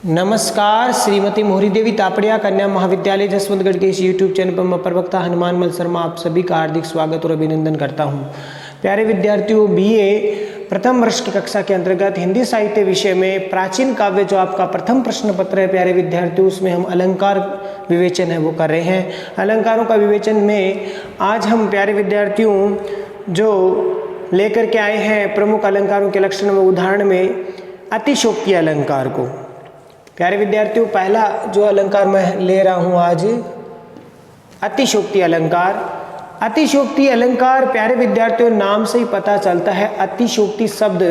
नमस्कार, श्रीमती मोहरी देवी तापड़िया कन्या महाविद्यालय जसवंतगढ़ के इस यूट्यूब चैनल पर मैं प्रवक्ता हनुमान मल शर्मा आप सभी का हार्दिक स्वागत और अभिनंदन करता हूं। प्यारे विद्यार्थियों, बीए प्रथम वर्ष की कक्षा के अंतर्गत हिंदी साहित्य विषय में प्राचीन काव्य जो आपका प्रथम प्रश्न पत्र है प्यारे विद्यार्थियों, उसमें हम अलंकार विवेचन है वो कर रहे हैं। अलंकारों का विवेचन में आज हम प्यारे विद्यार्थियों जो लेकर के आए हैं प्रमुख अलंकारों के लक्षण व उदाहरण में अतिशयोक्ति अलंकार को। प्यारे विद्यार्थियों, पहला जो अलंकार मैं ले रहा हूँ आज, अतिशयोक्ति अलंकार। अतिशयोक्ति अलंकार प्यारे विद्यार्थियों नाम से ही पता चलता है, अतिशयोक्ति शब्द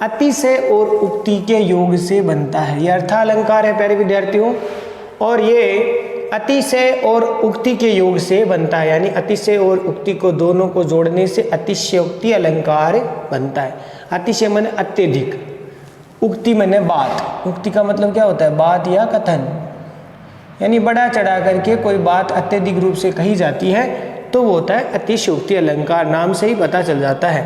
अतिशय और उक्ति के योग से बनता है। यह अर्थालंकार है प्यारे विद्यार्थियों, और ये अतिशय और उक्ति के योग से बनता है, यानी अतिशय और उक्ति को दोनों को जोड़ने से अतिशयोक्ति अलंकार बनता है। अतिशय माने अत्यधिक, उक्ति माने बात। उक्ति का मतलब क्या होता है? बात या कथन, यानी बढ़ा चढ़ा करके कोई बात अत्यधिक रूप से कही जाती है तो वो होता है अतिशयोक्ति अलंकार। नाम से ही पता चल जाता है।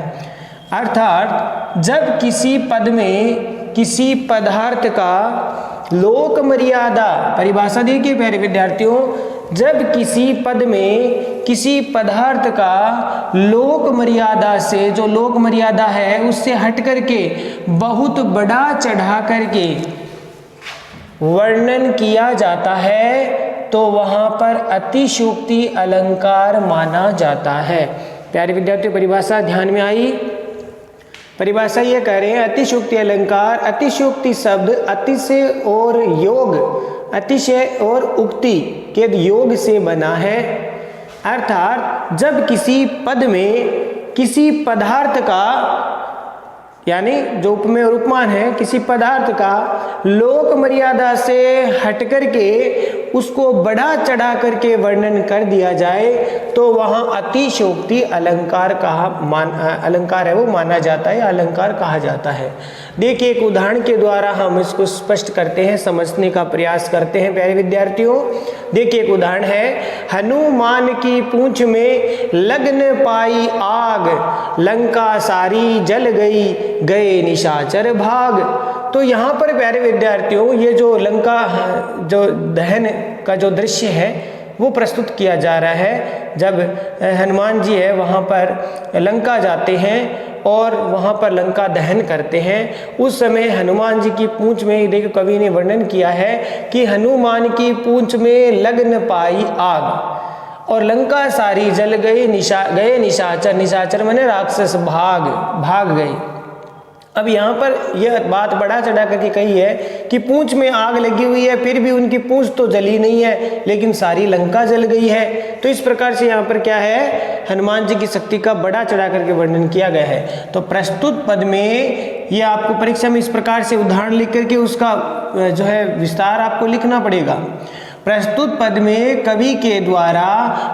अर्थात जब किसी पद में किसी पदार्थ का लोक मर्यादा, परिभाषा देखिए प्यारे विद्यार्थियों, जब किसी पद में किसी पदार्थ का लोक मर्यादा से, जो लोक मर्यादा है उससे हट करके बहुत बड़ा चढ़ा करके वर्णन किया जाता है तो वहां पर अतिशयोक्ति अलंकार माना जाता है। प्यारे विद्यार्थियों, परिभाषा ध्यान में आई? परिभाषा ये कह रहे हैं, अतिशयोक्ति अलंकार, अतिशयोक्ति शब्द अतिशय और योग, अतिशय और उक्ति के योग से बना है। अर्थात जब किसी पद में किसी पदार्थ का, यानी जो उपमेय और उपमान है, किसी पदार्थ का लोक मर्यादा से हट करके उसको बढ़ा चढ़ा करके वर्णन कर दिया जाए तो वहाँ अतिशयोक्ति अलंकार अलंकार है वो माना जाता है, अलंकार कहा जाता है। देखिए, एक उदाहरण के द्वारा हम इसको स्पष्ट करते हैं, समझने का प्रयास करते हैं प्यारे विद्यार्थियों। देखिए, एक उदाहरण है, हनुमान की पूंछ में लगन पाई आग, लंका सारी जल गई, गए निशाचर भाग। तो यहाँ पर प्यारे विद्यार्थियों ये जो लंका जो दहन का जो दृश्य है वो प्रस्तुत किया जा रहा है। जब हनुमान जी है वहाँ पर लंका जाते हैं और वहाँ पर लंका दहन करते हैं, उस समय हनुमान जी की पूंछ में, देखो कवि ने वर्णन किया है कि हनुमान की पूंछ में लगन पाई आग और लंका सारी जल गई, गए निशाचर, निशाचर माने राक्षस, भाग गए। अब यहाँ पर यह बात बढ़ा चढ़ा करके कही है कि पूंछ में आग लगी हुई है, फिर भी उनकी पूंछ तो जली नहीं है, लेकिन सारी लंका जल गई है। तो इस प्रकार से यहाँ पर क्या है, हनुमान जी की शक्ति का बढ़ा चढ़ा करके वर्णन किया गया है। तो प्रस्तुत पद में ये आपको परीक्षा में इस प्रकार से उदाहरण लिख करके उसका जो है विस्तार आपको लिखना पड़ेगा। प्रस्तुत पद में कवि के द्वारा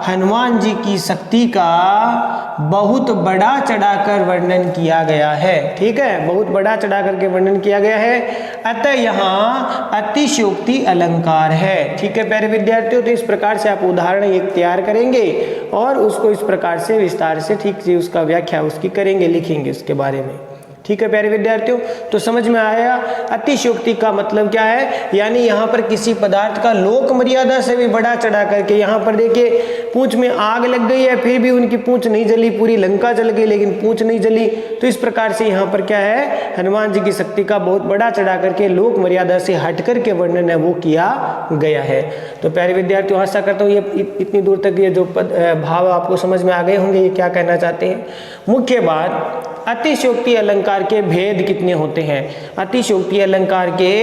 हनुमान जी की शक्ति का बहुत बड़ा चढ़ाकर वर्णन किया गया है। ठीक है, बहुत बड़ा चढ़ा करके वर्णन किया गया है, अतः यहाँ अतिशयोक्ति अलंकार है। ठीक है प्यारे विद्यार्थियों, तो इस प्रकार से आप उदाहरण एक तैयार करेंगे और उसको इस प्रकार से विस्तार से ठीक से उसका व्याख्या उसकी करेंगे, लिखेंगे उसके बारे में। ठीक है प्यारे विद्यार्थियों, तो समझ में आया अतिशयोक्ति का मतलब क्या है, यानी यहाँ पर किसी पदार्थ का लोक मर्यादा से भी बढ़ा चढ़ा करके, यहाँ पर देखिए पूंछ में आग लग गई है फिर भी उनकी पूंछ नहीं जली, पूरी लंका जल गई लेकिन पूंछ नहीं जली। तो इस प्रकार से यहाँ पर क्या है, हनुमान जी की शक्ति का बहुत बड़ा चढ़ा करके लोक मर्यादा से हट करके वर्णन है वो किया गया है। तो प्यारे विद्यार्थियों, आशा करता हूँ ये इतनी दूर तक ये जो भाव आपको समझ में आ गए होंगे, ये क्या कहना चाहते हैं। मुख्य बात, अतिशयोक्ति अलंकार के भेद कितने होते हैं? अतिशयोक्ति अलंकार के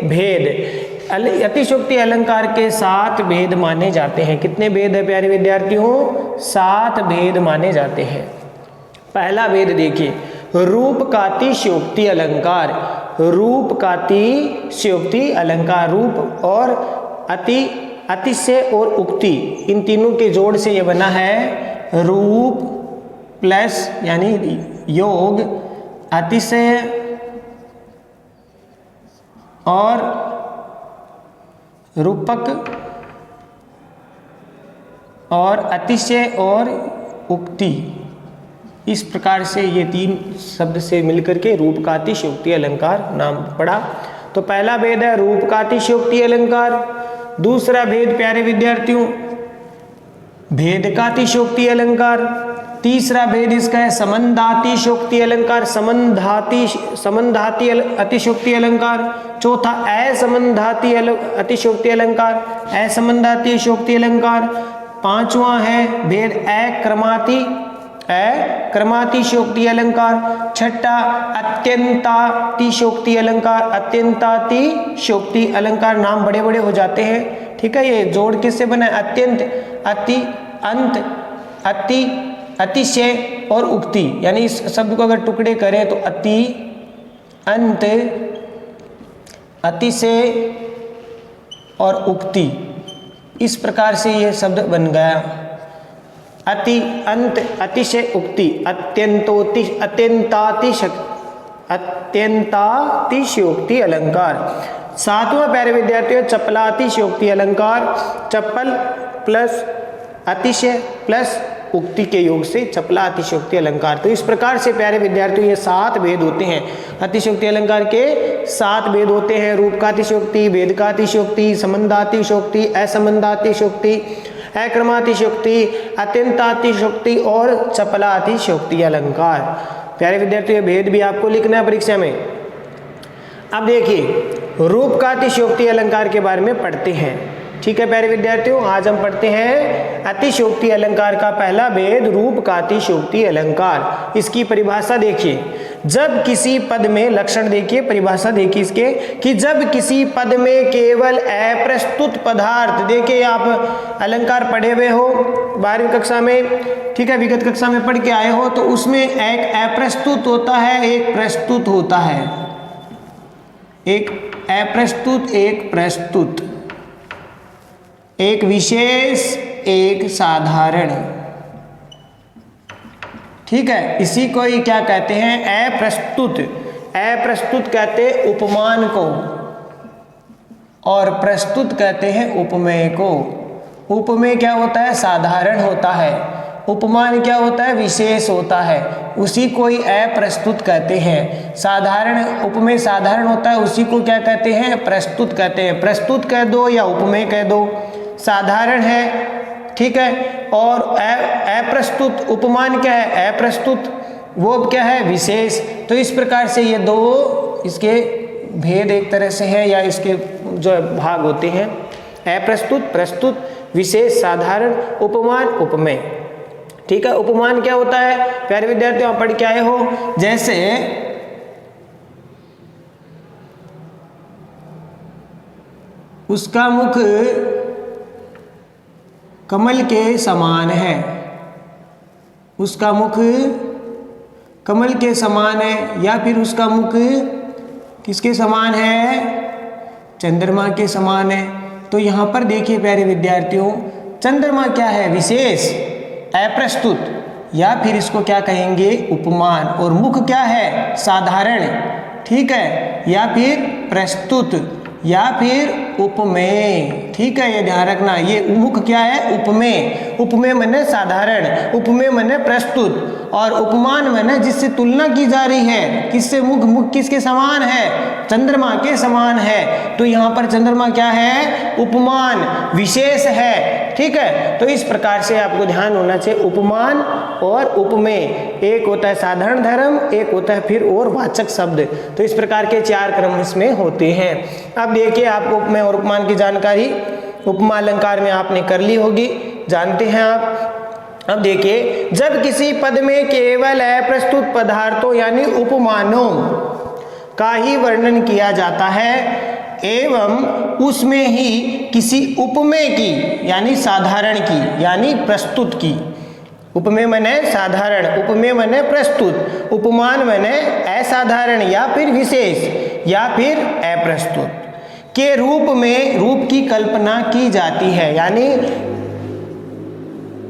भेद, अतिशयोक्ति अलंकार के 7 भेद माने जाते हैं। कितने भेद है प्यारे विद्यार्थियों? 7 भेद माने जाते हैं। पहला भेद देखिए, रूप कातिशयोक्ति अलंकार। रूप कातिशयोक्ति अलंकार, रूप और अतिशय और उक्ति, इन तीनों के जोड़ से ये बना है रूप प्लस यानी योग, अतिशय और रूपक और अतिशय और उक्ति। इस प्रकार से ये 3 शब्द से मिलकर के रूप का अतिशयोक्ति अलंकार नाम पड़ा। तो पहला भेद है रूप का अतिशयोक्ति अलंकार। दूसरा भेद प्यारे विद्यार्थियों भेद का अतिशयोक्ति अलंकार। तीसरा भेद इसका है संबंधातिशयोक्ति अलंकार, संबंधाति अतिशयोक्ति अलंकार। चौथा असंबंधाति अतिशयोक्ति अलंकार, असंबंधातिशयोक्ति अलंकार। पांचवा है भेद अक्रमातिशयोक्ति अलंकार। छठा अत्यंतातिशयोक्ति अलंकार, अत्यंतातिशयोक्ति अलंकार। नाम बड़े बड़े हो जाते हैं, ठीक है। ये जोड़ किससे बना है? अत्यंत, अति, अंत, अति, अतिशय और उक्ति, यानी इस शब्द को अगर टुकड़े करें तो अति, अंत, अतिशय और उक्ति, इस प्रकार से ये शब्द बन गया। अति, अंत, अतिशय, उक्ति, अत्यंतातिशयोक्ति अलंकार। सातवां प्यारे विद्यार्थियों चपलातिशयोक्ति अलंकार। चप्पल प्लस अतिशय प्लस उक्ति के योग से चपला अतिशयोक्ति अलंकार। तो इस प्रकार से प्यारे विद्यार्थियों ये 7 भेद होते हैं। अतिशयोक्ति अलंकार के 7 भेद होते हैं। रूप का अतिशयोक्ति, भेद का अतिशयोक्ति, संबंधातिशयोक्ति, असंबंधातिशयोक्ति, अक्रमातिशयोक्ति, अत्यंतातिशयोक्ति और चपलातिशयोक्ति अलंकार। प्यारे विद्यार्थियों भेद भी आपको लिखना है परीक्षा में। अब देखिए रूप का अतिशयोक्ति अलंकार के बारे में पढ़ते हैं, ठीक है प्यारे विद्यार्थियों। आज हम पढ़ते हैं अतिशयोक्ति अलंकार का पहला भेद रूप का अतिशयोक्ति अलंकार। इसकी परिभाषा देखिए, जब किसी पद में, लक्षण देखिए, परिभाषा देखिए इसके, कि जब किसी पद में केवल अप्रस्तुत पदार्थ, देखिए आप अलंकार पढ़े हुए हो 12वीं कक्षा में, ठीक है, विगत कक्षा में पढ़ के आए हो, तो उसमें एक अप्रस्तुत होता है, एक प्रस्तुत होता है, एक अप्रस्तुत, एक प्रस्तुत, एक विशेष, एक साधारण, ठीक है। इसी को ही क्या कहते हैं? अप्रस्तुत। अप्रस्तुत कहते हैं उपमान को और प्रस्तुत कहते हैं उपमेय को। उपमेय क्या होता है? साधारण होता है। उपमान क्या होता है? विशेष होता है। उसी को ही अप्रस्तुत कहते हैं। साधारण, उपमेय साधारण होता है, उसी को क्या कहते हैं? प्रस्तुत कहते हैं। प्रस्तुत कह दो या उपमेय कह दो, साधारण है, ठीक है। और अप्रस्तुत, उपमान क्या है? अप्रस्तुत, वो क्या है? विशेष। तो इस प्रकार से ये दो इसके भेद एक तरह से है, या इसके जो भाग होते हैं, अप्रस्तुत, प्रस्तुत, विशेष, साधारण, उपमान, उपमेय, ठीक है। उपमान क्या होता है प्यारे विद्यार्थियों, आप पढ़ के आए हो, जैसे उसका मुख कमल के समान है, उसका मुख कमल के समान है, या फिर उसका मुख किसके समान है? चंद्रमा के समान है। तो यहाँ पर देखिए प्यारे विद्यार्थियों, चंद्रमा क्या है? विशेष, अप्रस्तुत, या फिर इसको क्या कहेंगे? उपमान। और मुख क्या है? साधारण, ठीक है, या फिर प्रस्तुत, या फिर उपमेय, ठीक है, ये ध्यान रखना। ये मुख क्या है? उपमेय। उपमेय माने साधारण, उपमेय माने प्रस्तुत, और उपमान माने जिससे तुलना की जा रही है, किससे? मुख किसके समान है? चंद्रमा के समान है। तो यहाँ पर चंद्रमा क्या है? उपमान, विशेष है, ठीक है। तो इस प्रकार से आपको ध्यान होना चाहिए, उपमान और उपमेय। एक होता है साधारण धर्म, एक होता है फिर और वाचक शब्द। तो इस प्रकार के 4 क्रम इसमें होते हैं। अब देखिए आपको उपमेय और उपमान की जानकारी उपमा अलंकार में आपने कर ली होगी, जानते हैं आप। अब देखिए, जब किसी पद में केवल अप्रस्तुत पदार्थों यानी उपमानों का ही वर्णन किया जाता है एवं उसमें ही किसी उपमेय की यानी साधारण की यानी प्रस्तुत की, उपमेय माने साधारण, उपमेय माने प्रस्तुत, उपमान माने असाधारण या फिर विशेष या फिर अप्रस्तुत के रूप में रूप की कल्पना की जाती है। यानी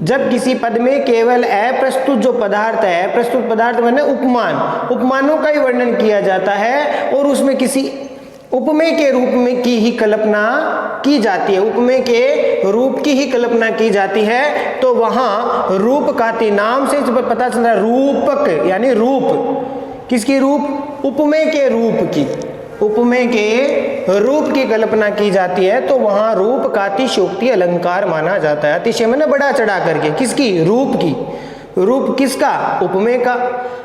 जब किसी पद में केवल अप्रस्तुत जो पदार्थ है, अप्रस्तुत पदार्थ माने उपमान, उपमानों का ही वर्णन किया जाता है और उसमें किसी उपमेय के रूप में की ही कल्पना की जाती है, उपमेय के रूप की ही कल्पना की जाती है, तो वहां रूपकाति नाम से पता चल रहा है, रूपक यानी रूप, किसकी रूप? उपमेय के रूप की, उपमेय के रूप की कल्पना की जाती है तो वहां रूप का अतिशयोक्ति अलंकार माना जाता है। अतिशय मैंने बड़ा चढ़ा करके, किसकी? रूप की। रूप किसका? उपमेय का।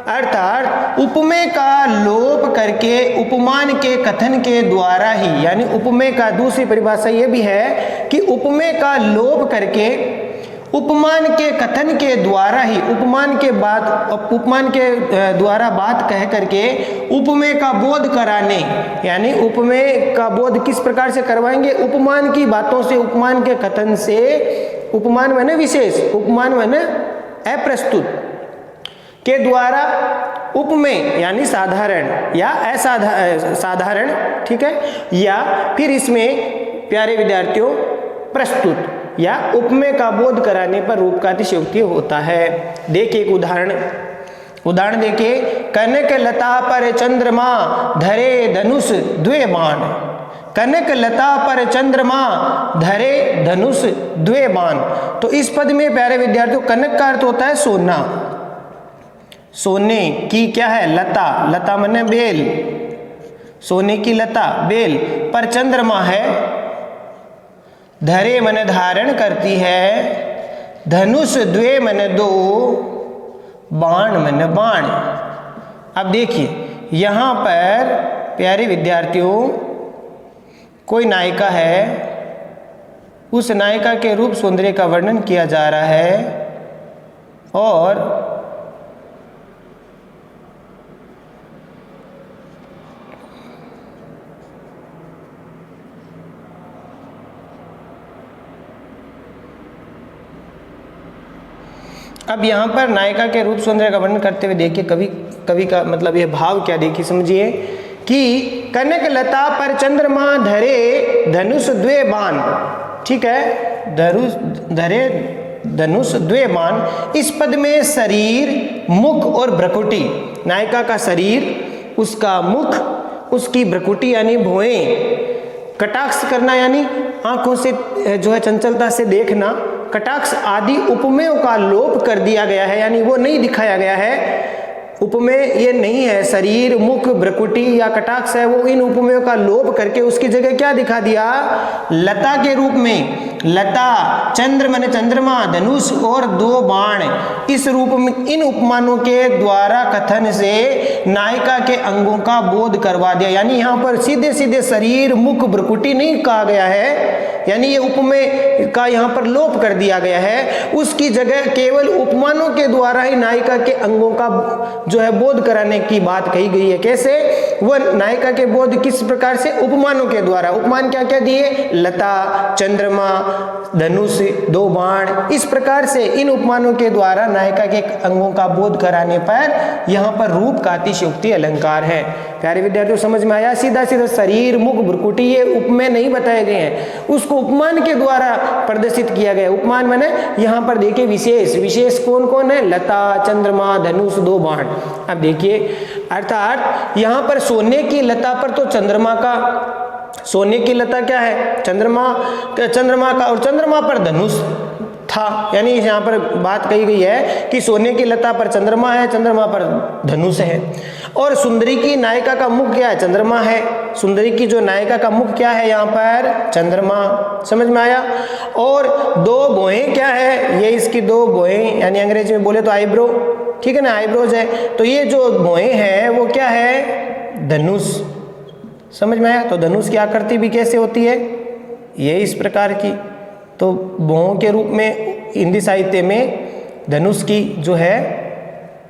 अर्थात उपमेय का लोप करके उपमान के कथन के द्वारा ही, यानी उपमेय का दूसरी परिभाषा यह भी है कि उपमेय का लोप करके उपमान के कथन के द्वारा ही, उपमान के द्वारा बात कह करके उपमेय का बोध कराने, यानी उपमेय का बोध किस प्रकार से करवाएंगे? उपमान की बातों से, उपमान के कथन से। उपमान माने विशेष, उपमान माने अप्रस्तुत के द्वारा उपमेय यानी साधारण या असाधारण, ठीक है, या फिर इसमें प्यारे विद्यार्थियों प्रस्तुत या उपमेय का बोध कराने पर रूप का अतिशयोक्ति होता है। देखिए एक उदाहरण देखिए। कनक लता पर चंद्रमा धरे धनुष द्वे बाण। कनक लता पर चंद्रमा धरे धनुष द्वे बाण। तो इस पद में प्यारे विद्यार्थियों कनक का अर्थ होता है सोना, सोने की क्या है? लता। लता माने बेल, सोने की लता बेल पर चंद्रमा है, धरे मन धारण करती है, धनुष द्वे मन दो, बाण मन बाण। अब देखिए यहां पर प्यारे विद्यार्थियों कोई नायिका है, उस नायिका के रूप सौंदर्य का वर्णन किया जा रहा है और अब यहाँ पर नायिका के रूप सौंदर्य का वर्णन करते हुए देखिए कवि का मतलब ये भाव क्या, देखिए समझिए कि कनक लता पर चंद्रमा धरे धनुष द्वे बाण, ठीक है, धरे धनुष द्वे बाण। इस पद में शरीर, मुख और भ्रुकुटी, नायिका का शरीर, उसका मुख, उसकी भ्रुकुटी यानी भौहें, कटाक्ष करना यानी आंखों से जो है चंचलता से देखना, कटाक्ष आदि उपमेयों का लोप कर दिया गया है, यानी वो नहीं दिखाया गया है। उपमेय ये नहीं है, शरीर, मुख, भ्रुकुटी या कटाक्ष है, वो इन उपमेयों का लोप करके उसकी जगह क्या दिखा दिया? लता के रूप में। लता, चंद्र माने चंद्रमा, धनुष और दो बाण, इस रूप में इन उपमानों के द्वारा कथन से नायिका के अंगों का बोध करवा दिया। यानी यहाँ पर सीधे सीधे शरीर, मुख, भ्रुकुटी नहीं कहा गया है, यानी ये उपमेय का यहाँ पर लोप कर दिया गया है। उसकी जगह केवल उपमानों के द्वारा ही नायिका के अंगों का जो है बोध कराने की बात कही गई है। कैसे? वह नायिका के बोध किस प्रकार से? उपमानों के द्वारा। उपमान क्या क्या दिए? लता, चंद्रमा, धनुष, दो बाण, इस प्रकार से इन उपमानों के द्वारा नायिका के अंगों का बोध कराने पर यहाँ पर रूप का अतिशयोक्ति अलंकार है। प्यारे विद्यार्थियों समझ में आया? सीधा सीधा शरीर, मुख, भ्रुकुटी ये उपमेय नहीं बताए गए हैं, उसको उपमान के द्वारा प्रदर्शित किया गया। उपमान माने यहाँ पर देखिए विशेष, विशेष कौन कौन है? लता, चंद्रमा, धनुष, दो बाण। अब देखिए अर्थात यहाँ पर सोने की लता पर तो चंद्रमा का, सोने की लता क्या है? चंद्रमा का, और चंद्रमा पर धनुष था, यानी यहाँ पर बात कही गई है कि सोने की लता पर चंद्रमा है, चंद्रमा पर धनुष है। और सुंदरी की नायिका का मुख क्या है? चंद्रमा है। सुंदरी की जो नायिका का मुख क्या है? यहाँ पर चंद्रमा। समझ में आया? और दो भौहें क्या है? ये इसकी दो भौहें, यानी अंग्रेजी में बोले तो आईब्रो, ठीक है ना, आईब्रोज है। तो ये जो भौहें हैं वो क्या है? धनुष। समझ में आया? तो धनुष की आकृति भी कैसे होती है? ये इस प्रकार की। तो भौहों के रूप में हिंदी साहित्य में धनुष की जो है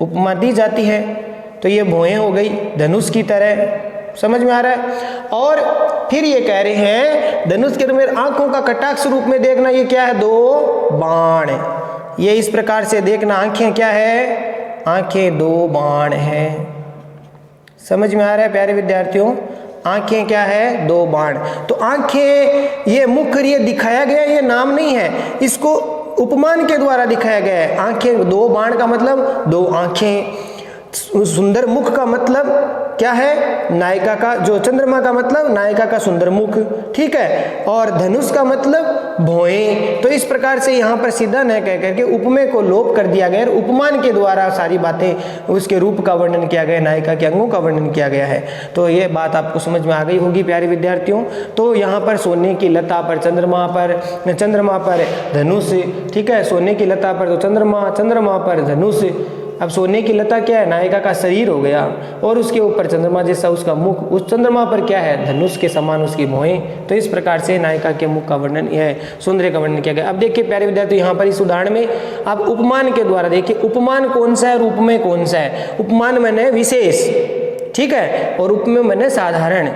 उपमा दी जाती है। तो ये भौहें हो गई धनुष की तरह। समझ में आ रहा है? और फिर ये कह रहे हैं धनुष के रूप में आंखों का कटाक्ष रूप में देखना, ये क्या है? दो बाण। ये इस प्रकार से देखना, आंखें क्या है? आंखें दो बाण हैं। समझ में आ रहा है प्यारे विद्यार्थियों? आंखें क्या है? दो बाण। तो आंखें, ये मुख ये दिखाया गया, ये नाम नहीं है, इसको उपमान के द्वारा दिखाया गया है। आंखें दो बाण का मतलब दो आंखें। सुंदर मुख का मतलब क्या है? नायिका का, जो चंद्रमा का मतलब नायिका का सुंदर मुख, ठीक है। और धनुष का मतलब भौहें। तो इस प्रकार से यहाँ पर सीधा न कह करके उपमेय को लोप कर दिया गया, उपमान के द्वारा सारी बातें उसके रूप का वर्णन किया गया, नायिका के अंगों का वर्णन किया गया है। तो ये बात आपको समझ में आ गई होगी प्यारे विद्यार्थियों। तो यहाँ पर सोने की लता पर चंद्रमा पर धनुष, ठीक है। सोने की लता पर तो चंद्रमा पर धनुष। अब सोने की लता क्या है? नायिका का शरीर हो गया, और उसके ऊपर चंद्रमा जैसा उसका मुख, उस चंद्रमा पर क्या है? धनुष के समान उसकी भौहें। तो इस प्रकार से नायिका के मुख का वर्णन, यह सौंदर्य का वर्णन किया गया। अब देखिए प्यारे विद्यार्थी, यहाँ पर इस उदाहरण में आप उपमान के द्वारा देखिए, उपमान कौन सा है और उपमेय कौन सा है। उपमान मैंने विशेष, ठीक है, और उपमेय मैंने साधारण,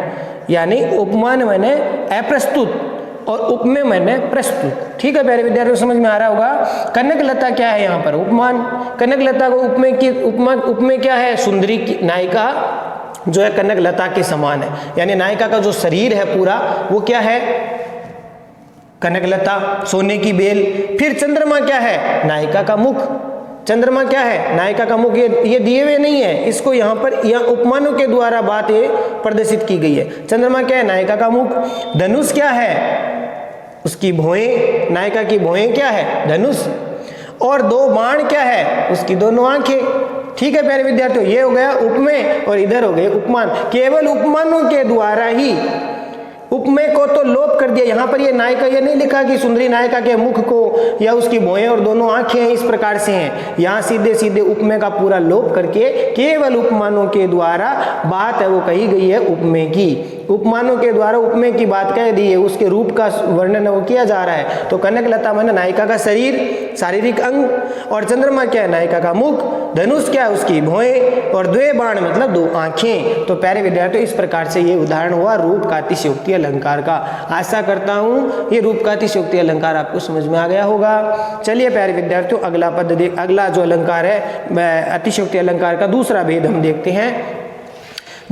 यानी उपमान मैंने अप्रस्तुत और उपमेय मैंने प्रस्तुत, ठीक है प्यारे विद्यार्थियों, समझ में आ रहा होगा। कनक लता क्या है? यहाँ पर उपमान। कनक लता को उपमेय क्या है? सुंदरी की नायिका जो है कनक लता के समान है, यानी नायिका का जो शरीर है पूरा वो क्या है? कनक लता, सोने की बेल। फिर चंद्रमा क्या है? नायिका का मुख। चंद्रमा क्या है? नायिका का मुख। ये दिए हुए नहीं है, इसको यहाँ पर उपमानों के द्वारा बात ये प्रदर्शित की गई है। चंद्रमा क्या है? नायिका का मुख। धनुष क्या है? उसकी भौहें। नायिका की भौहें क्या है? धनुष। और दो बाण क्या है? उसकी दोनों आंखें, ठीक है प्यारे विद्यार्थियों। ये हो गया उपमेय और इधर हो गए उपमान। केवल उपमानों के द्वारा ही उपमेय को तो लोप कर दिया। यहाँ पर ये नायिका, ये नहीं लिखा कि सुंदरी नायिका के मुख को या उसकी भौहें और दोनों आंखें इस प्रकार से हैं। यहाँ सीधे सीधे उपमेय का पूरा लोप करके केवल उपमानों के द्वारा बात है वो कही गई है उपमेय की। उपमानों के द्वारा उपमेय की बात कह दी है, उसके रूप का वर्णन वो किया जा रहा है। तो कनक लता माने नायिका का शरीर, शारीरिक अंग, और चंद्रमा क्या है? नायिका का मुख। धनुष क्या है? उसकी भौहें, और द्वे बाण मतलब दो आंखें। तो प्यारे विद्यार्थियों, इस प्रकार से ये उदाहरण हुआ रूप का अतिशयोक्ति अलंकार का। आशा करता हूँ ये रूप का अतिशयोक्ति अलंकार आपको समझ में आ गया होगा। चलिए प्यारे विद्यार्थियों, अगला जो अलंकार है अतिशयोक्ति अलंकार का दूसरा भेद हम देखते हैं।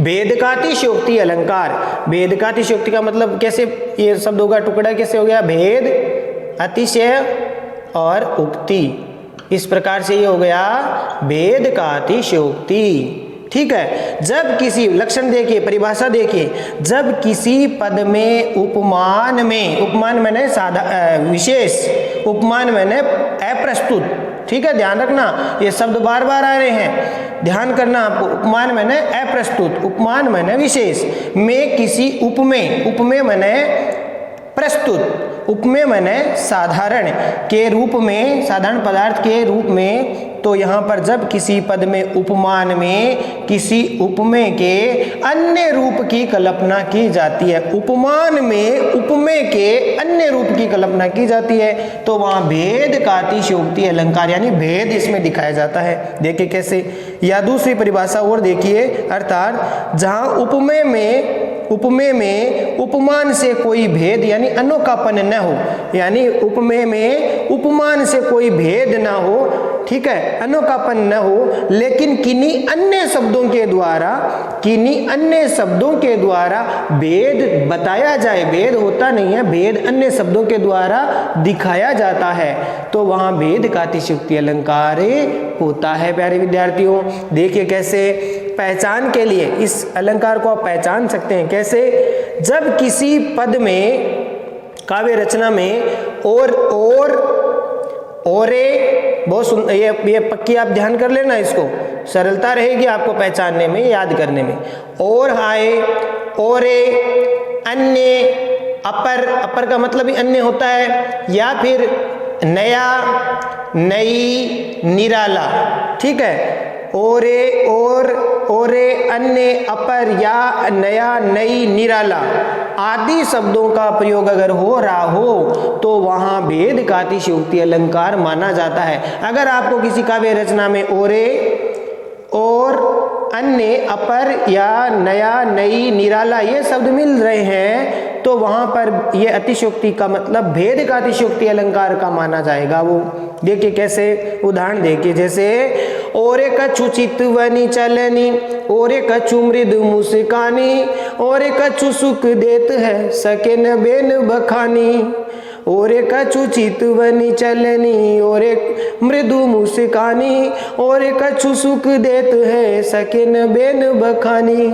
भेद का अतिशयोक्ति अलंकार। भेद का अतिशयोक्ति का मतलब कैसे, ये शब्दों का टुकड़ा कैसे हो गया? भेद, अतिशय और उक्ति। इस प्रकार से ये हो गया भेद का अतिशयोक्ति, ठीक है। जब किसी, लक्षण देखिए, परिभाषा देखिए, जब किसी पद में उपमान मैंने विशेष, उपमान मैंने अप्रस्तुत, ठीक है, ध्यान रखना, ये शब्द बार बार आ रहे हैं, ध्यान करना आपको। उपमान मैंने अप्रस्तुत, उपमान मैंने विशेष, में किसी उपमेय मैंने प्रस्तुत, उपमेय मैंने साधारण के रूप में, साधारण पदार्थ के रूप में। तो यहाँ पर जब किसी पद में उपमान में किसी उपमेय के अन्य रूप की कल्पना की जाती है, उपमान में उपमेय के अन्य रूप की कल्पना की जाती है, तो वहाँ भेद का अतिशयोक्ति अलंकार यानी भेद इसमें दिखाया जाता है। देखिए कैसे, या दूसरी परिभाषा और देखिए, अर्थात जहाँ उपमेय में उपमान से कोई भेद यानी अनोखापन न हो, यानी उपमेय में उपमान से कोई भेद ना हो, ठीक है, अनोखापन न हो, लेकिन किन्हीं अन्य शब्दों के द्वारा भेद बताया जाए। भेद होता नहीं है, भेद अन्य शब्दों के द्वारा दिखाया जाता है, तो वहाँ भेद का अतिशयोक्ति अलंकार होता है। प्यारे विद्यार्थियों, देखिए कैसे, पहचान के लिए इस अलंकार को आप पहचान सकते हैं कैसे। जब किसी पद में, काव्य रचना में ओरे, बहुत सुंदर, ये पक्की आप ध्यान कर लेना, इसको सरलता रहेगी आपको पहचानने में, याद करने में। और आए, ओरे, अन्य, अपर का मतलब ही अन्य होता है, या फिर नया, नई, निराला, ठीक है। ओरे, अन्य, अपर, या, नया, नई, निराला आदि शब्दों का प्रयोग अगर हो रहा हो तो वहाँ भेद का अतिशयोक्ति अलंकार माना जाता है। अगर आपको किसी काव्य रचना में ओरे और अन्य, अपर या नया, नई, निराला ये शब्द मिल रहे हैं तो वहाँ पर ये अतिशयोक्ति का मतलब भेद का अतिशयोक्ति अलंकार का माना जाएगा। वो देखिए कैसे, उदाहरण देखिए, जैसे ओरे कछु चितवनी चलनी, ओरे कछु मृद मुस्कानी, ओरे कछु सुख देत है सके न बेन बखानी, और कछु चितवनी चलनी और एक मृदु मुस्कानी और कछु सुख देत है सकिन बेन बखानी।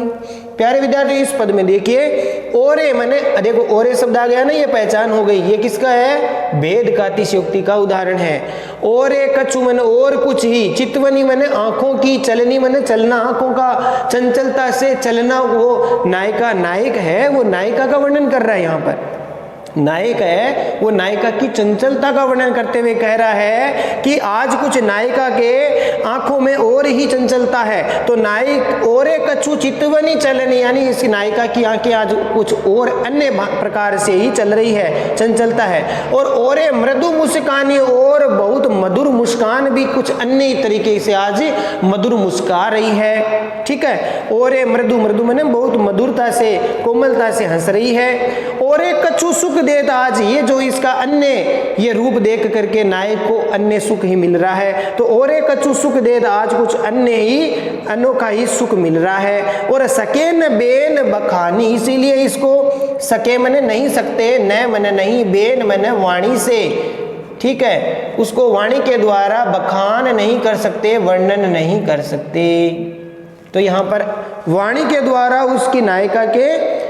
प्यारे विद्यार्थी इस पद में देखिए ओरे मैंने देखो ओरे शब्द आ गया ना, ये पहचान हो गई, ये किसका है, भेद का अतिशयोक्ति का उदाहरण है। ओरे कछु मैंने और कुछ ही, चितवनी मैंने आंखों की, चलनी मैंने चलना, आंखों का चंचलता से चलना, वो नायिका नायक है, वो नायिका का वर्णन कर रहा है यहाँ पर, नायक है वो नायिका की चंचलता का वर्णन करते हुए कह रहा है कि आज कुछ नायिका के आंखों में और ही चंचलता है। तो नायक ओरे कछु चितवनी चलनी, यानी इस नायिका की आंखें आज कुछ और अन्य प्रकार से ही चल रही है, चंचलता है। और ओरे मृदु मुस्कानी, और बहुत मधुर मुस्कान भी कुछ अन्य तरीके से आज मधुर मुस्का रही है। ठीक है, ओरे मृदु, मृदु मैंने बहुत मधुरता से कोमलता से हंस रही है। ओरे कछु सुख देत, आज ये जो इसका अन्य ये रूप देख करके नायक को अन्य सुख ही मिल रहा है। तो ओरे कछु सुख देत, आज कुछ अन्य ही अनोखा ही सुख मिल रहा है। और सकेन बेन बखानी, इसीलिए इसको सके मने नहीं सकते, न मने नहीं, बेन मने वाणी से, ठीक है, उसको वाणी के द्वारा बखान नहीं कर सकते, वर्णन नहीं कर सकते। तो यहाँ पर वाणी के द्वारा उसकी नायिका के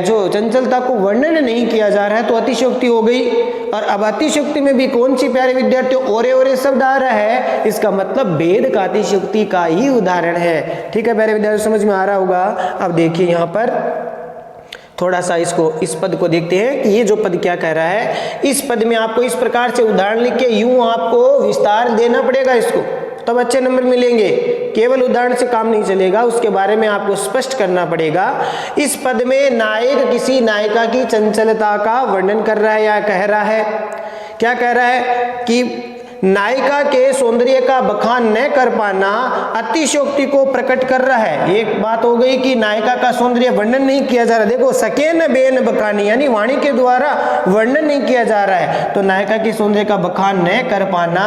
जो चंचलता को वर्णन नहीं किया जा रहा है, तो अतिशयोक्ति हो गई। और अब अतिशयोक्ति में भी कौन सी प्यारे विद्यार्थियों ओरे ओरे शब्द आ रहा है, इसका मतलब भेद का अतिशयोक्ति का ही उदाहरण है। ठीक है प्यारे विद्यार्थियों, समझ में आ रहा होगा। अब देखिए यहाँ पर थोड़ा सा इस पद को देखते हैं कि ये जो पद क्या कह रहा है। इस पद में आपको इस प्रकार से उदाहरण लिख के यूं आपको विस्तार देना पड़ेगा, इसको तब अच्छे नंबर मिलेंगे। केवल उदाहरण से काम नहीं चलेगा, उसके बारे में आपको स्पष्ट करना पड़ेगा। इस पद में नायक किसी नायिका की चंचलता का वर्णन कर रहा है या कह रहा है, क्या कह रहा है कि नायिका के सौंदर्य का बखान न कर पाना अतिशयोक्ति को प्रकट कर रहा है। एक बात हो गई कि नायिका का सौंदर्य वर्णन नहीं किया जा रहा, देखो सकेन बेन बखानी, यानी वाणी के द्वारा वर्णन नहीं किया जा रहा है। तो नायिका के सौंदर्य का बखान न कर पाना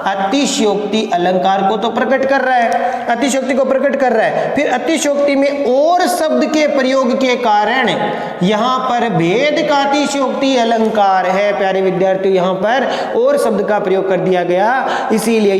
अतिशयोक्ति अलंकार को तो प्रकट कर रहा है, अतिशयोक्ति को प्रकट कर रहा है। फिर अतिशयोक्ति में और शब्द के प्रयोग के कारण यहाँ पर भेद का अतिशयोक्ति अलंकार है। प्यारे विद्यार्थियों, यहाँ पर और शब्द का प्रयोग कर दिया गया, इसीलिए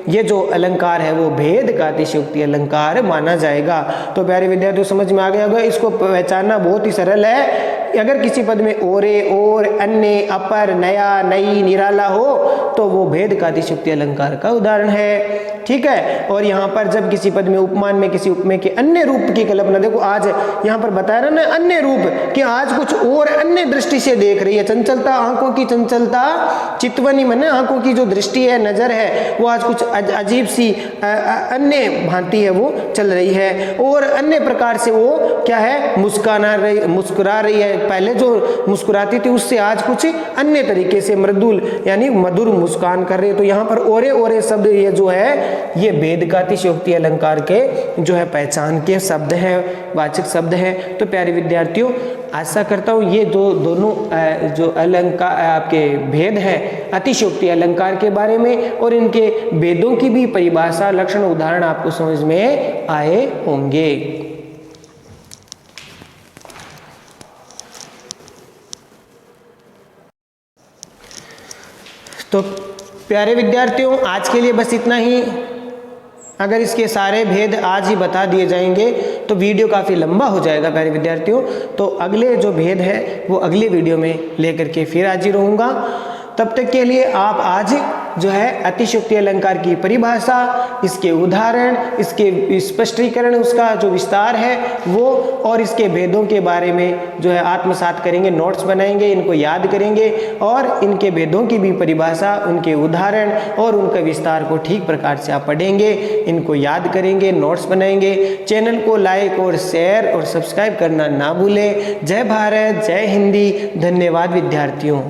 ये जो अलंकार है वो भेद का अतिशयोक्ति अलंकार माना जाएगा। तो प्यारे विद्यार्थियों समझ में आ गया होगा, इसको पहचानना बहुत ही सरल है। अगर किसी पद में ओरे, और, अन्य, अपर, नया, नई, निराला हो तो वो भेद का अतिशयोक्ति अलंकार का उदाहरण है। ठीक है, और यहाँ पर जब किसी पद में उपमान में किसी उपमेय के अन्य रूप की कल्पना, देखो आज यहाँ पर बताया ना अन्य रूप कि आज कुछ और अन्य दृष्टि से देख रही है, चंचलता, आंखों की चंचलता, चितवनी में ना आंखों की जो दृष्टि है, नजर है, वो आज कुछ अजीब सी अन्य भांति है वो चल रही है। और अन्य प्रकार से वो क्या है, मुस्कुरा रही है। पहले जो मुस्कुराती थी उससे आज कुछ अन्य तरीके से मृदुल यानी मधुर मुस्कान कर रही है। तो यहाँ पर ओरे ओरे शब्द ये जो है ये भेद का अतिशयोक्ति अलंकार के जो है पहचान के शब्द हैं, वाचक शब्द हैं। तो प्यारे विद्यार्थियों आशा करता हूँ ये दोनों जो अलंकार आपके भेद हैं अतिशयोक्ति अलंकार के बारे में और इनके भेदों की भी परिभाषा, लक्षण, उदाहरण आपको समझ में आए होंगे। तो प्यारे विद्यार्थियों आज के लिए बस इतना ही। अगर इसके सारे भेद आज ही बता दिए जाएंगे तो वीडियो काफ़ी लंबा हो जाएगा प्यारे विद्यार्थियों। तो अगले जो भेद है वो अगले वीडियो में लेकर के फिर हाजिर रहूँगा। तब तक के लिए आप आज जो है अतिशयोक्ति अलंकार की परिभाषा, इसके उदाहरण, इसके स्पष्टीकरण, उसका जो विस्तार है वो और इसके भेदों के बारे में जो है आत्मसात करेंगे, नोट्स बनाएंगे, इनको याद करेंगे और इनके भेदों की भी परिभाषा, उनके उदाहरण और उनका विस्तार को ठीक प्रकार से आप पढ़ेंगे, इनको याद करेंगे, नोट्स बनाएंगे। चैनल को लाइक और शेयर और सब्सक्राइब करना ना भूलें। जय भारत, जय हिंदी। धन्यवाद विद्यार्थियों।